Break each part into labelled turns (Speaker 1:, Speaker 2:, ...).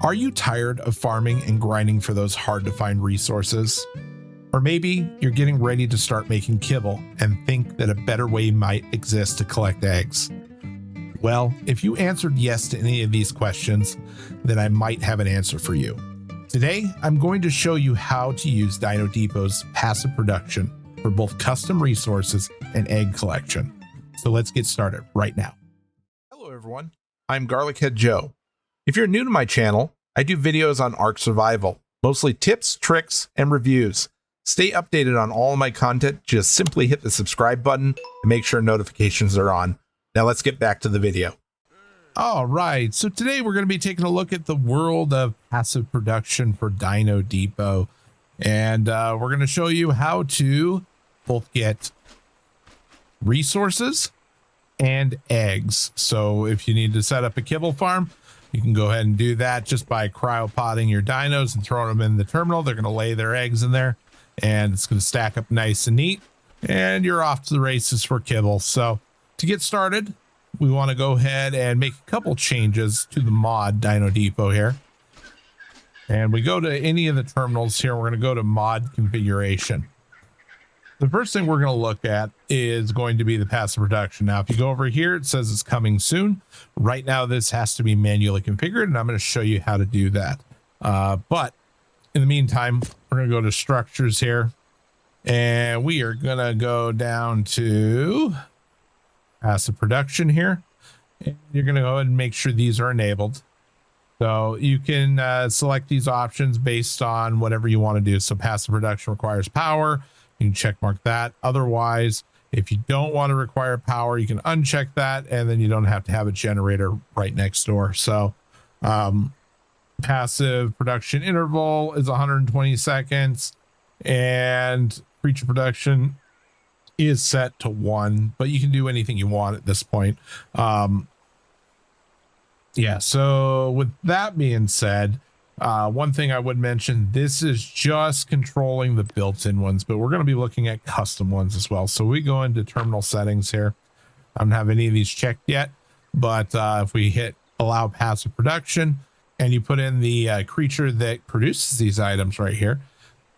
Speaker 1: Are you tired of farming and grinding for those hard to find resources? Or maybe you're getting ready to start making kibble and think that a better way might exist to collect eggs. Well, if you answered yes to any of these questions, then I might have an answer for you. Today, I'm going to show you how to use Dino Depot's passive production for both custom resources and egg collection. So let's get started right now. Hello everyone, I'm Garlic Head Joe. If you're new to my channel, I do videos on Ark survival, mostly tips, tricks, and reviews. Stay updated on all of my content, just simply hit the subscribe button and make sure notifications are on. Now let's get back to the video. All right, so today we're going to be taking a look at the world of passive production for Dino Depot. And we're going to show you how to both get resources and eggs. So if you need to set up a kibble farm, you can go ahead and do that just by cryopotting your dinos and throwing them in the terminal. They're going to lay their eggs in there and it's going to stack up nice and neat. And you're off to the races for kibble. So to get started, we want to go ahead and make a couple changes to the mod Dino Depot here. And we go to any of the terminals here. We're going to go to mod configuration. The first thing we're going to look at is going to be the passive production. Now, if you go over here, it says it's coming soon. Right now, this has to be manually configured, and I'm going to show you how to do that. But in the meantime, we're going to go to structures here, and we are going to go down to passive production here. And you're going to go ahead and make sure these are enabled. So you can select these options based on whatever you want to do. So passive production requires power. You can check mark that. Otherwise, if you don't want to require power, you can uncheck that, and then you don't have to have a generator right next door. So passive production interval is 120 seconds, and creature production is set to 1, but you can do anything you want at this point. Yeah, so with that being said, one thing I would mention, this is just controlling the built-in ones, but we're going to be looking at custom ones as well. So we go into terminal settings here. I don't have any of these checked yet, but if we hit allow passive production and you put in the creature that produces these items right here,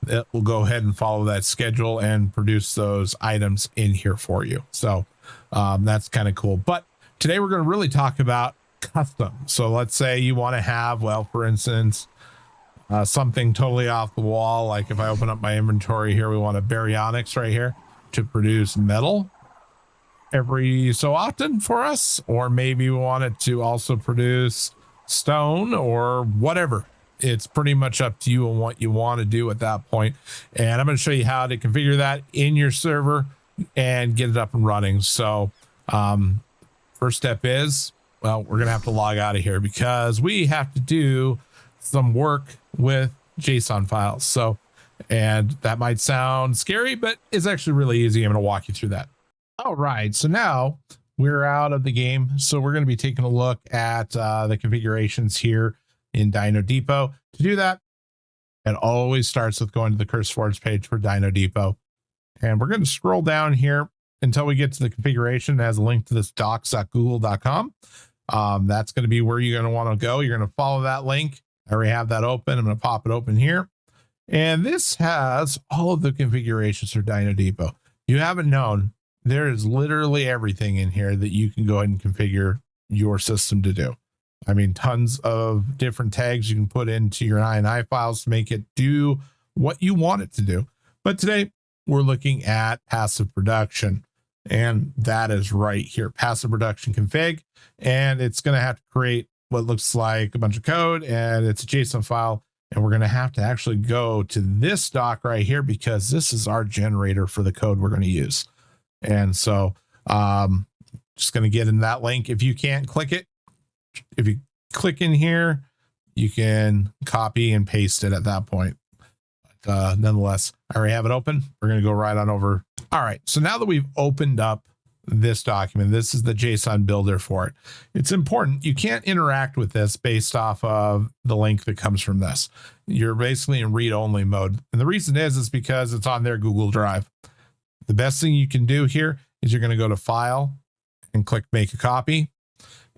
Speaker 1: it will go ahead and follow that schedule and produce those items in here for you. So that's kind of cool. But today we're going to really talk about custom. So let's say you want to have, well, for instance, something totally off the wall. Like if I open up my inventory here, we want a baryonyx right here to produce metal every so often for us, or maybe we want it to also produce stone or whatever. It's pretty much up to you and what you want to do at that point. And I'm going to show you how to configure that in your server and get it up and running. So first step is, well, we're going to have to log out of here because we have to do some work with JSON files. So, and that might sound scary, but it's actually really easy. I'm going to walk you through that. All right. So now we're out of the game. So we're going to be taking a look at the configurations here in Dino Depot. To do that, it always starts with going to the CurseForge page for Dino Depot. And we're going to scroll down here until we get to the configuration. It has a link to this docs.google.com. That's going to be where you're going to want to go. You're going to follow that link. I already have that open. I'm going to pop it open here. And this has all of the configurations for Dino Depot. You haven't known, there is literally everything in here that you can go ahead and configure your system to do. I mean, tons of different tags you can put into your INI files to make it do what you want it to do. But today we're looking at passive production. And that is right here, passive production config. And it's going to have to create what looks like a bunch of code, and it's a JSON file. And we're going to have to actually go to this doc right here because this is our generator for the code we're going to use. And so just going to get in that link. If you can't click it, if you click in here, you can copy and paste it at that point. But nonetheless, I already have it open. We're going to go right on over. All right. So now that we've opened up this document, this is the JSON builder for it. It's important. You can't interact with this based off of the link that comes from this. You're basically in read-only mode. And the reason is because it's on their Google Drive. The best thing you can do here is you're going to go to File and click Make a Copy.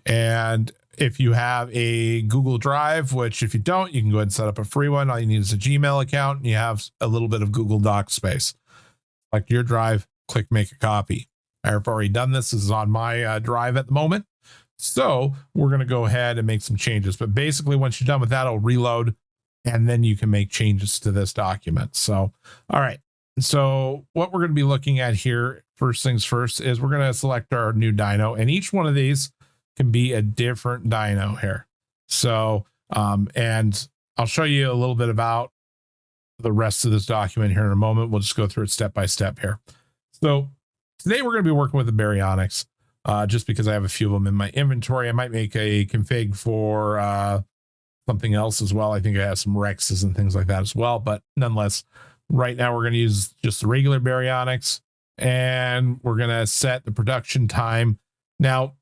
Speaker 1: And if you have a Google Drive, which if you don't, you can go ahead and set up a free one. All you need is a Gmail account and you have a little bit of Google Doc space. Like your drive, click make a copy. I've already done this. This is on my drive at the moment. So we're going to go ahead and make some changes. But basically, once you're done with that, it'll reload and then you can make changes to this document. So, all right. So what we're going to be looking at here, first things first, is we're going to select our new dyno, and each one of these can be a different dyno here. So, and I'll show you a little bit about the rest of this document here in a moment. We'll just go through it step by step here. So today we're going to be working with the baryonics, just because I have a few of them in my inventory. I might make a config for something else as well. I think I have some Rexes and things like that as well, but nonetheless, right now we're going to use just the regular baryonics, and we're going to set the production time. Now,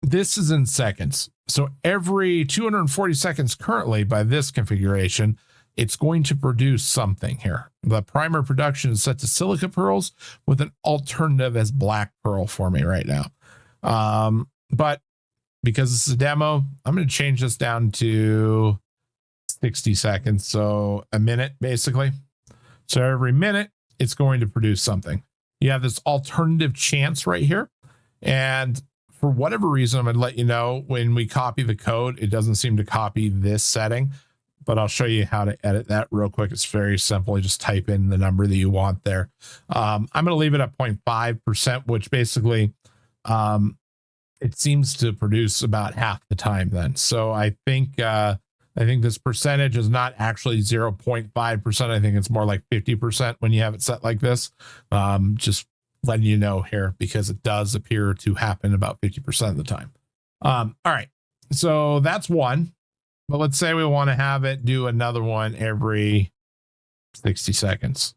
Speaker 1: this is in seconds. So every 240 seconds currently by this configuration, it's going to produce something here. The primer production is set to silica pearls with an alternative as black pearl for me right now. But because this is a demo, I'm going to change this down to 60 seconds. So a minute, basically. So every minute, it's going to produce something. You have this alternative chance right here. And for whatever reason, I'm going to let you know when we copy the code, it doesn't seem to copy this setting, but I'll show you how to edit that real quick. It's very simple. You just type in the number that you want there. I'm going to leave it at 0.5%, which basically, it seems to produce about half the time then. So I think this percentage is not actually 0.5%. I think it's more like 50% when you have it set like this. Just letting you know here, because it does appear to happen about 50% of the time. All right. So that's one, but let's say we want to have it do another one every 60 seconds.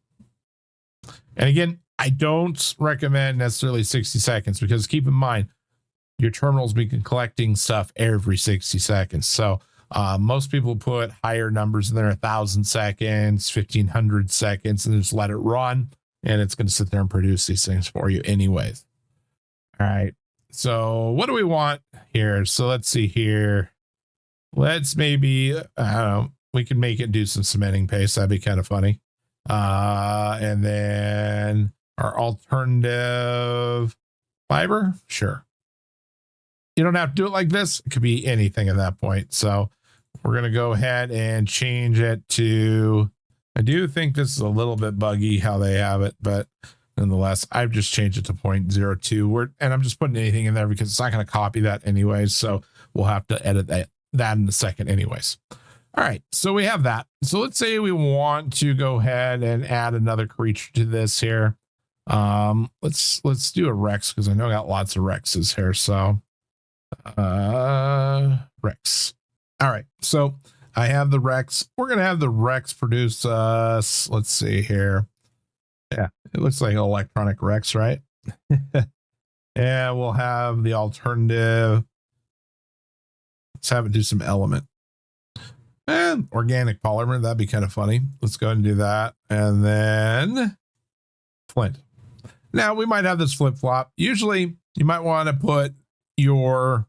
Speaker 1: And again, I don't recommend necessarily 60 seconds because keep in mind, your terminal's been collecting stuff every 60 seconds. So most people put higher numbers in there, 1,000 seconds, 1,500 seconds, and just let it run. And it's going to sit there and produce these things for you anyways. All right. So what do we want here? So let's see here. Let's maybe, I don't know, we can make it do some cementing paste. That'd be kind of funny. And then our alternative fiber. Sure. You don't have to do it like this. It could be anything at that point. So we're going to go ahead and change it to, I do think this is a little bit buggy how they have it, but nonetheless, I've just changed it to 0.02. And I'm just putting anything in there because it's not going to copy that anyways. So we'll have to edit that in a second anyways. All right. So we have that. So let's say we want to go ahead and add another creature to this here. Let's do a Rex because I know I got lots of Rexes here. So Rex. All right. So I have the Rex. We're going to have the Rex produce us. Let's see here. Yeah, it looks like an electronic Rex, right? And we'll have the alternative. Let's have it do some element. And organic polymer. That'd be kind of funny. Let's go ahead and do that. And then flint. Now we might have this flip flop. Usually you might want to put your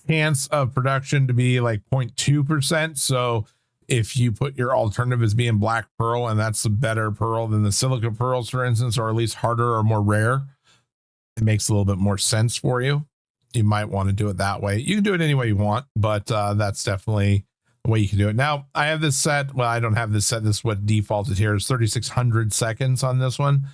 Speaker 1: chance of production to be like 0.2%. So if you put your alternative as being black pearl, and that's a better pearl than the silica pearls, for instance, or at least harder or more rare, it makes a little bit more sense for you. You might want to do it that way. You can do it any way you want, but that's definitely the way you can do it. Now I have this set. Well, I don't have this set. This is what defaulted here is 3,600 seconds on this one.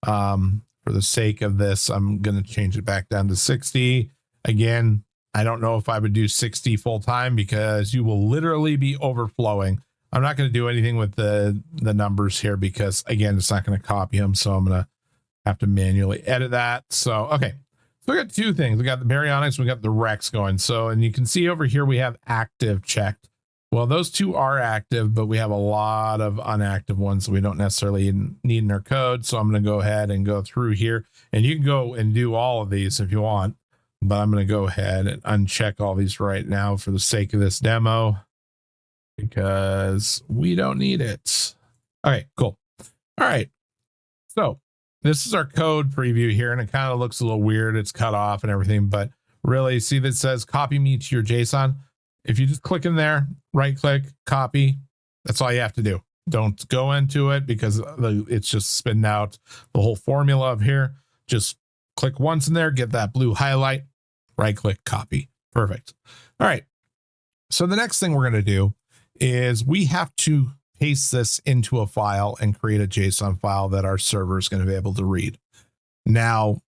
Speaker 1: For the sake of this, I'm going to change it back down to 60. Again, I don't know if I would do 60 full time because you will literally be overflowing. I'm not going to do anything with the numbers here because again, it's not going to copy them. So I'm going to have to manually edit that. So, okay. So we got two things. We got the baryonics, we got the Rex going. So, and you can see over here, we have active checked. Well, those two are active, but we have a lot of unactive ones that we don't necessarily need in our code. So I'm going to go ahead and go through here, and you can go and do all of these if you want, but I'm going to go ahead and uncheck all these right now for the sake of this demo because we don't need it. Okay, cool. All right. So this is our code preview here, and it kind of looks a little weird. It's cut off and everything, but really. See that says copy me to your JSON. If you just click in there, right click, copy, that's all you have to do. Don't go into it because it's just spitting out the whole formula of here. Just click once in there, get that blue highlight, right click, copy. Perfect. All right. So the next thing we're going to do is we have to paste this into a file and create a JSON file that our server is going to be able to read. Now,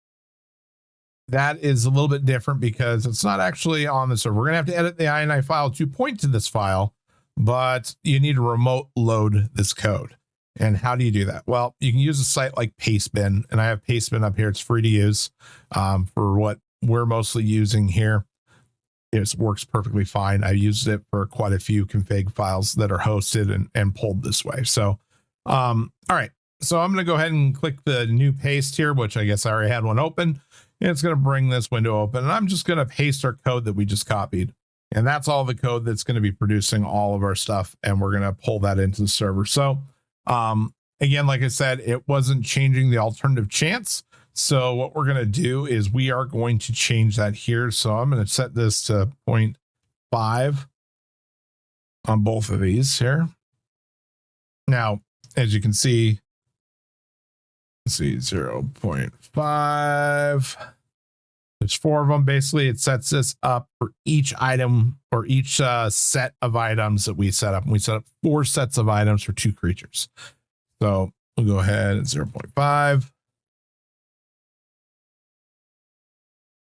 Speaker 1: that is a little bit different because it's not actually on the server. We're going to have to edit the INI file to point to this file, but you need to remote load this code. And how do you do that? Well, you can use a site like Pastebin, and I have Pastebin up here. It's free to use for what we're mostly using here. It works perfectly fine. I used it for quite a few config files that are hosted and pulled this way. So, all right. So I'm going to go ahead and click the new paste here, which I guess I already had one open. And it's going to bring this window open. And I'm just going to paste our code that we just copied. And that's all the code that's going to be producing all of our stuff. And we're going to pull that into the server. So, again, like I said, it wasn't changing the alternative chance. So what we're going to do is we are going to change that here. So I'm going to set this to 0.5 on both of these here. Now, as you can see, let's see, 0.5. There's 4 of them. Basically, it sets this up for each item or each set of items that we set up. And we set up 4 sets of items for 2 creatures. So we'll go ahead and 0.5.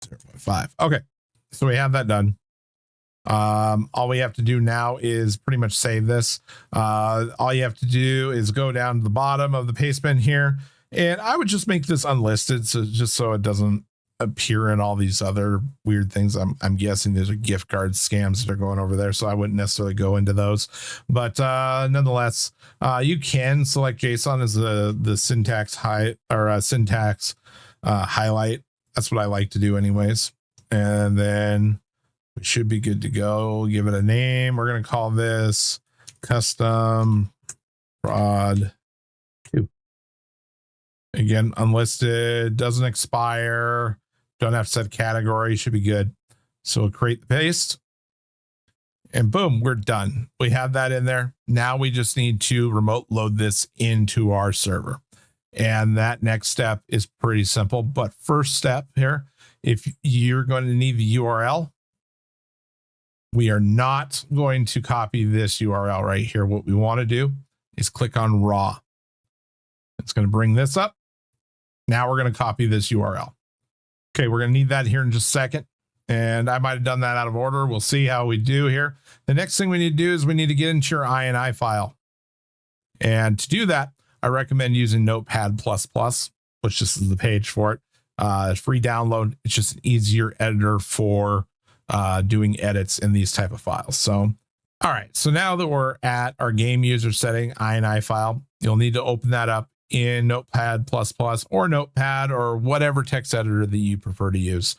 Speaker 1: 0.5. Okay, so we have that done. All we have to do now is pretty much save this. All you have to do is go down to the bottom of the Pastebin here, and I would just make this unlisted, so just so it doesn't appear in all these other weird things. I'm guessing these are gift card scams that are going over there, so I wouldn't necessarily go into those. But nonetheless, you can select JSON as the syntax syntax highlight. That's what I like to do anyways. And then we should be good to go. Give it a name. We're going to call this custom prod 2. Again, unlisted, doesn't expire. Don't have to set category. Should be good. So we'll create the paste. And boom, we're done. We have that in there. Now we just need to remote load this into our server. And that next step is pretty simple. But first step here, if you're going to need the URL, we are not going to copy this URL right here. What we want to do is click on raw. It's going to bring this up. Now we're going to copy this URL. Okay, we're going to need that here in just a second. And I might have done that out of order. We'll see how we do here. The next thing we need to do is we need to get into your INI file. And to do that, I recommend using Notepad++, which this is the page for it. It's free download. It's just an easier editor for doing edits in these type of files. So, all right. So now that we're at our game user setting INI file, you'll need to open that up in Notepad++ or Notepad or whatever text editor that you prefer to use.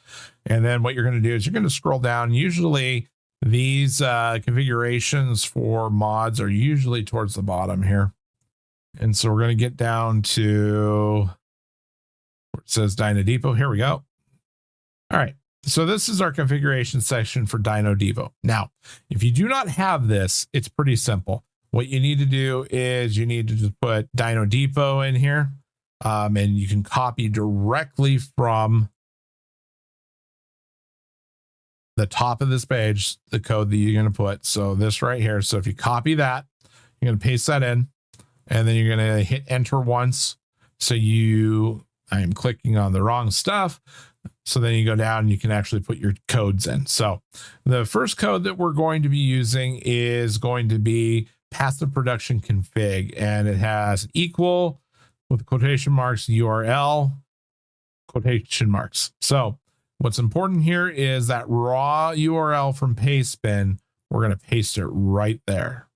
Speaker 1: And then what you're going to do is you're going to scroll down. Usually these configurations for mods are usually towards the bottom here. And so we're going to get down to where it says Dino Depot. Here we go. All right. So this is our configuration section for Dino Depot. Now, if you do not have this, it's pretty simple. What you need to do is you need to just put Dino Depot in here. And you can copy directly from the top of this page, the code that you're going to put. So this right here. So if you copy that, you're going to paste that in. And then you're going to hit enter once. So I am clicking on the wrong stuff. So then you go down and you can actually put your codes in. So the first code that we're going to be using is going to be passive production config. And it has equal with quotation marks, URL, quotation marks. So what's important here is that raw URL from Pastebin. We're going to paste it right there,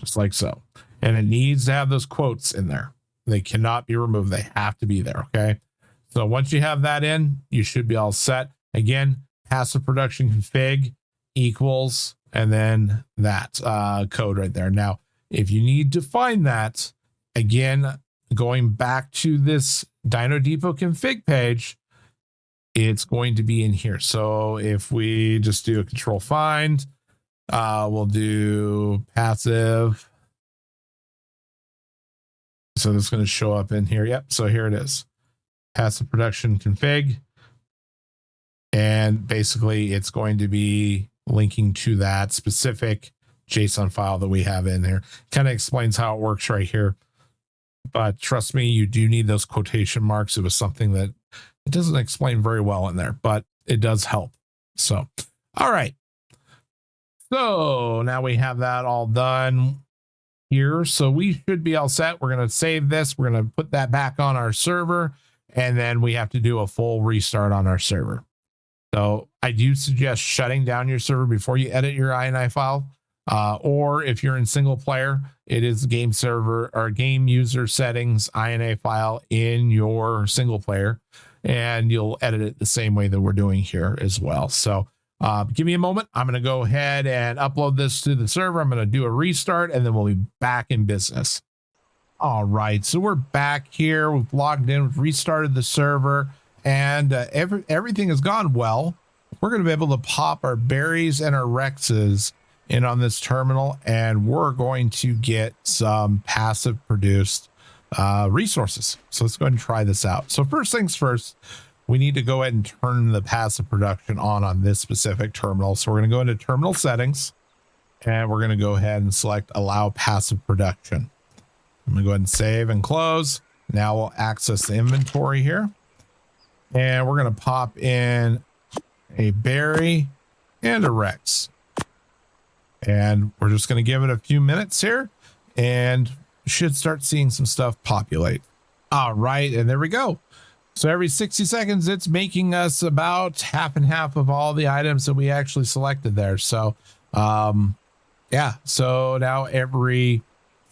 Speaker 1: just like so. And it needs to have those quotes in there. They cannot be removed. They have to be there. Okay. So once you have that in, you should be all set. Again, passive production config equals, and then that code right there. Now, if you need to find that, again, going back to this Dino Depot config page, it's going to be in here. So if we just do a control find, we'll do passive. So this is going to show up in here. Yep. So here it is. Passive production config. And basically it's going to be linking to that specific JSON file that we have in there. Kind of explains how it works right here. But trust me, you do need those quotation marks. It was something that it doesn't explain very well in there, but it does help. So, all right. So now we have that all done here. So we should be all set. We're going to save this. We're going to put that back on our server, and then we have to do a full restart on our server. So I do suggest shutting down your server before you edit your INI file. Or if you're in single player, it is game server or game user settings INA file in your single player, and you'll edit it the same way that we're doing here as well. So give me a moment. I'm going to go ahead and upload this to the server. I'm going to do a restart, and then we'll be back in business. All right, so we're back here. We've logged in, we've restarted the server, and everything has gone well. We're going to be able to pop our berries and our Rexes in on this terminal, and we're going to get some passive produced resources. So let's go ahead and try this out. So first things first, we need to go ahead and turn the passive production on this specific terminal. So we're going to go into terminal settings, and we're going to go ahead and select allow passive production. I'm going to go ahead and save and close. Now we'll access the inventory here, and we're going to pop in a berry and a Rex. And we're just going to give it a few minutes here, and should start seeing some stuff populate. All right, and there we go. So every 60 seconds, it's making us about half and half of all the items that we actually selected there. So, yeah, so now every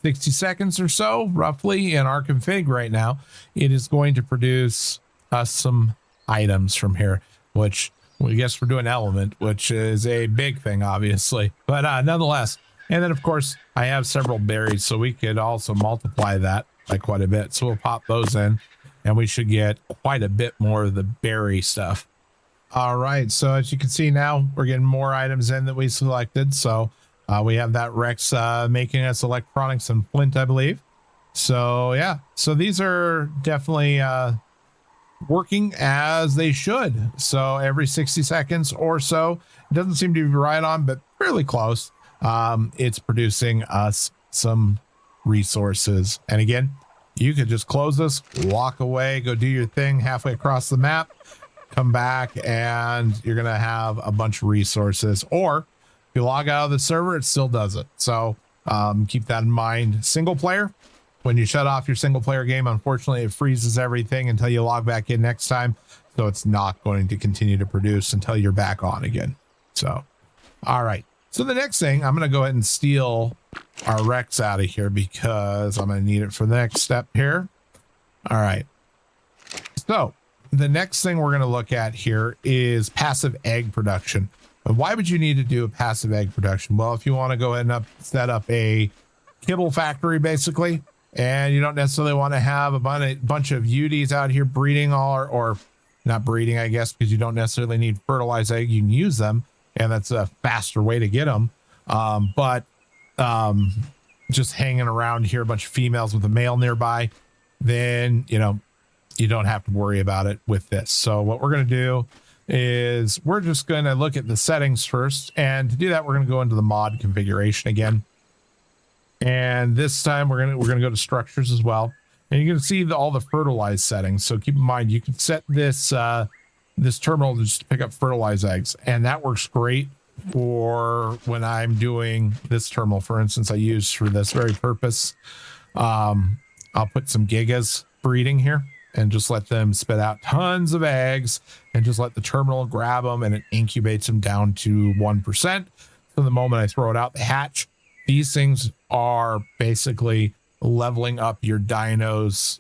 Speaker 1: 60 seconds or so, roughly in our config right now, it is going to produce us some items from here, which I guess we're doing element, which is a big thing, obviously, but nonetheless. And then, of course, I have several berries, so we could also multiply that by quite a bit. So we'll pop those in, and we should get quite a bit more of the berry stuff. All right, so as you can see now, we're getting more items in that we selected. So we have that Rex making us electronics and flint, I believe. So yeah, so these are definitely working as they should. So every 60 seconds or so, it doesn't seem to be right on, but fairly close. It's producing us some resources. And again, you could just close this, walk away, go do your thing halfway across the map, come back, and you're going to have a bunch of resources. Or if you log out of the server, it still does it. So keep that in mind. Single player, when you shut off your single player game, unfortunately, it freezes everything until you log back in next time. So it's not going to continue to produce until you're back on again. So, all right. So the next thing, I'm going to go ahead and steal our Rex out of here because I'm going to need it for the next step here. All right. So the next thing we're going to look at here is passive egg production. And why would you need to do a passive egg production? Well, if you want to go ahead and set up a kibble factory, basically, and you don't necessarily want to have a bunch of UDs out here breeding or not breeding, I guess, because you don't necessarily need fertilized egg. You can use them, and that's a faster way to get them. But just hanging around here, a bunch of females with a male nearby, then, you know, you don't have to worry about it with this. So what we're going to do is we're just going to look at the settings first. And to do that, we're going to go into the mod configuration again. And this time we're going to go to structures as well. And you can see all the fertilized settings. So keep in mind, you can set this this terminal just to pick up fertilized eggs, and that works great for when I'm doing this terminal. For instance, I use for this very purpose. I'll put some gigas breeding here and just let them spit out tons of eggs, and just let the terminal grab them, and it incubates them down to 1%. So the moment I throw it out, they hatch. These things are basically leveling up your dino's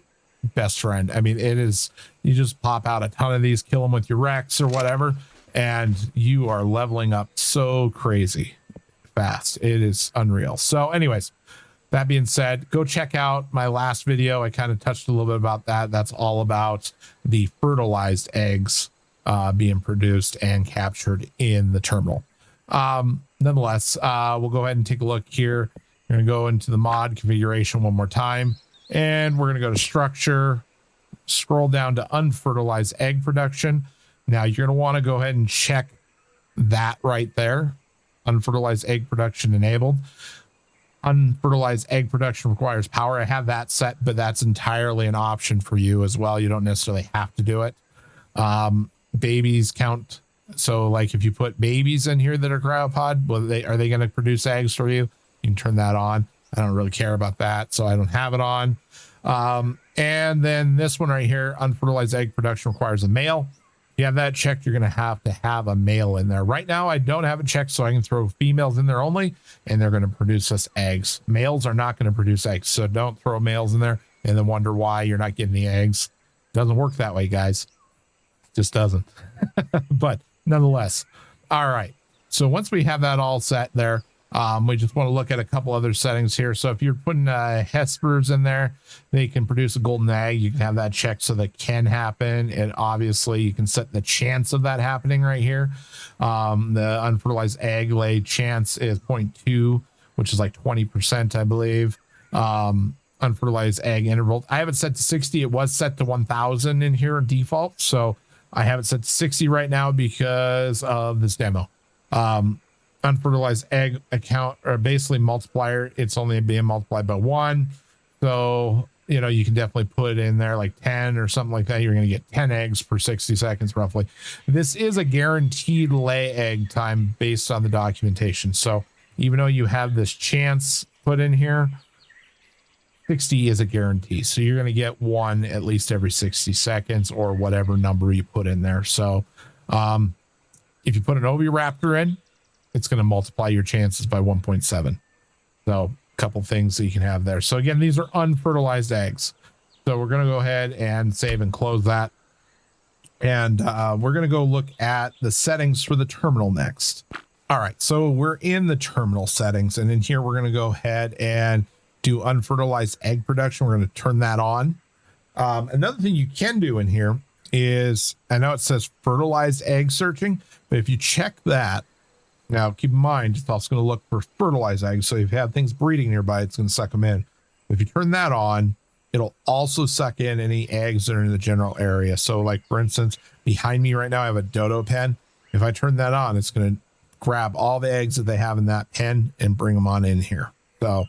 Speaker 1: best friend. I mean, it is, you just pop out a ton of these, kill them with your Rex or whatever, and you are leveling up so crazy fast. It is unreal. So anyways, that being said, go check out my last video. I kind of touched a little bit about that. That's all about the fertilized eggs being produced and captured in the terminal. Nonetheless, we'll go ahead and take a look here. We're going to go into the mod configuration one more time, and we're going to go to structure, scroll down to unfertilized egg production. Now you're going to want to go ahead and check that right there. Unfertilized egg production enabled. Unfertilized egg production requires power. I have that set, but that's entirely an option for you as well. You don't necessarily have to do it. Babies count. So like if you put babies in here that are cryopod, well, are they going to produce eggs for you? You can turn that on. I don't really care about that, so I don't have it on. And then this one right here, unfertilized egg production requires a male. If you have that checked, you're going to have a male in there. Right now, I don't have it checked, so I can throw females in there only, and they're going to produce us eggs. Males are not going to produce eggs, so don't throw males in there and then wonder why you're not getting the eggs. Doesn't work that way, guys. Just doesn't. But nonetheless, all right. So once we have that all set there, we just want to look at a couple other settings here. So if you're putting Hespers in there, they can produce a golden egg. You can have that checked so that can happen. And obviously you can set the chance of that happening right here. The unfertilized egg lay chance is 0.2, which is like 20%, I believe. Unfertilized egg interval, I have it set to 60. It was set to 1000 in here default. So I have it set to 60 right now because of this demo. Unfertilized egg account, or basically multiplier, it's only being multiplied by 1. So, you know, you can definitely put in there like 10 or something like that. You're going to get 10 eggs per 60 seconds roughly. This is a guaranteed lay egg time based on the documentation. So even though you have this chance put in here, 60 is a guarantee. So you're going to get one at least every 60 seconds or whatever number you put in there. So if you put an oviraptor in, it's going to multiply your chances by 1.7. So a couple things that you can have there. So again, these are unfertilized eggs. So we're going to go ahead and save and close that. And we're going to go look at the settings for the terminal next. All right. So we're in the terminal settings, and in here, we're going to go ahead and do unfertilized egg production. We're going to turn that on. Another thing you can do in here is, I know it says fertilized egg searching, but if you check that, now, keep in mind, it's also going to look for fertilized eggs. So if you have things breeding nearby, it's going to suck them in. If you turn that on, it'll also suck in any eggs that are in the general area. So like, for instance, behind me right now, I have a dodo pen. If I turn that on, it's going to grab all the eggs that they have in that pen and bring them on in here. So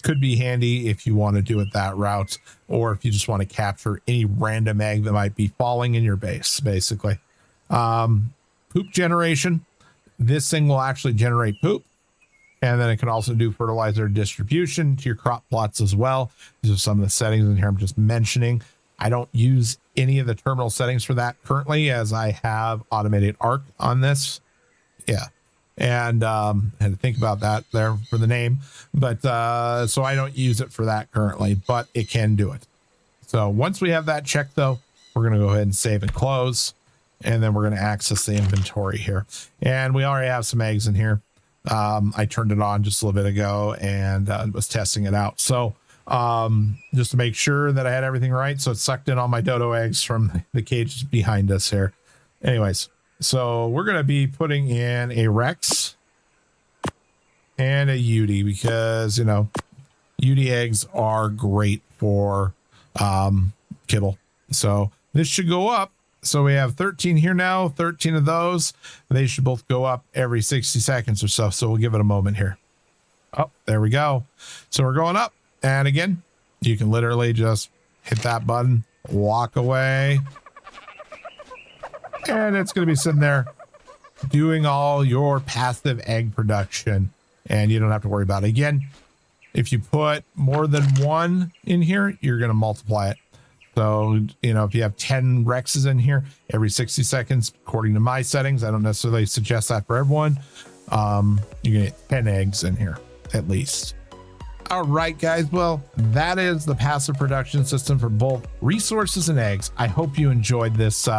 Speaker 1: could be handy if you want to do it that route, or if you just want to capture any random egg that might be falling in your base, basically. Poop generation. This thing will actually generate poop, and then it can also do fertilizer distribution to your crop plots as well. These are some of the settings in here I'm just mentioning. I don't use any of the terminal settings for that currently, as I have automated ARC on this. Yeah. And I had to think about that there for the name, but so I don't use it for that currently, but it can do it. So once we have that checked though, we're going to go ahead and save and close. And then we're going to access the inventory here. And we already have some eggs in here. I turned it on just a little bit ago and was testing it out. So just to make sure that I had everything right. So it sucked in all my dodo eggs from the cages behind us here. Anyways, so we're going to be putting in a Rex and a UD because, you know, UD eggs are great for kibble. So this should go up. So we have 13 here now, 13 of those. They should both go up every 60 seconds or so. So we'll give it a moment here. Oh, there we go. So we're going up. And again, you can literally just hit that button, walk away. And it's going to be sitting there doing all your passive egg production. And you don't have to worry about it. Again, if you put more than one in here, you're going to multiply it. So, you know, if you have 10 Rexes in here every 60 seconds, according to my settings, I don't necessarily suggest that for everyone. You're going to get 10 eggs in here at least. All right, guys. Well, that is the passive production system for both resources and eggs. I hope you enjoyed this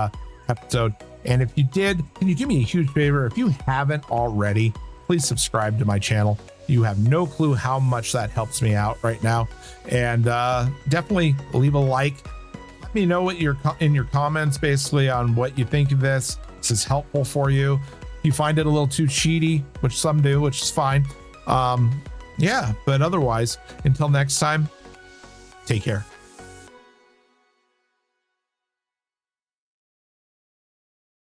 Speaker 1: episode. And if you did, can you do me a huge favor? If you haven't already, please subscribe to my channel. You have no clue how much that helps me out right now. And definitely leave a like. let me know what in your comments, basically, on what you think of this. This is helpful for you. You find it a little too cheaty, which some do, which is fine. Yeah, but otherwise, until next time, take care.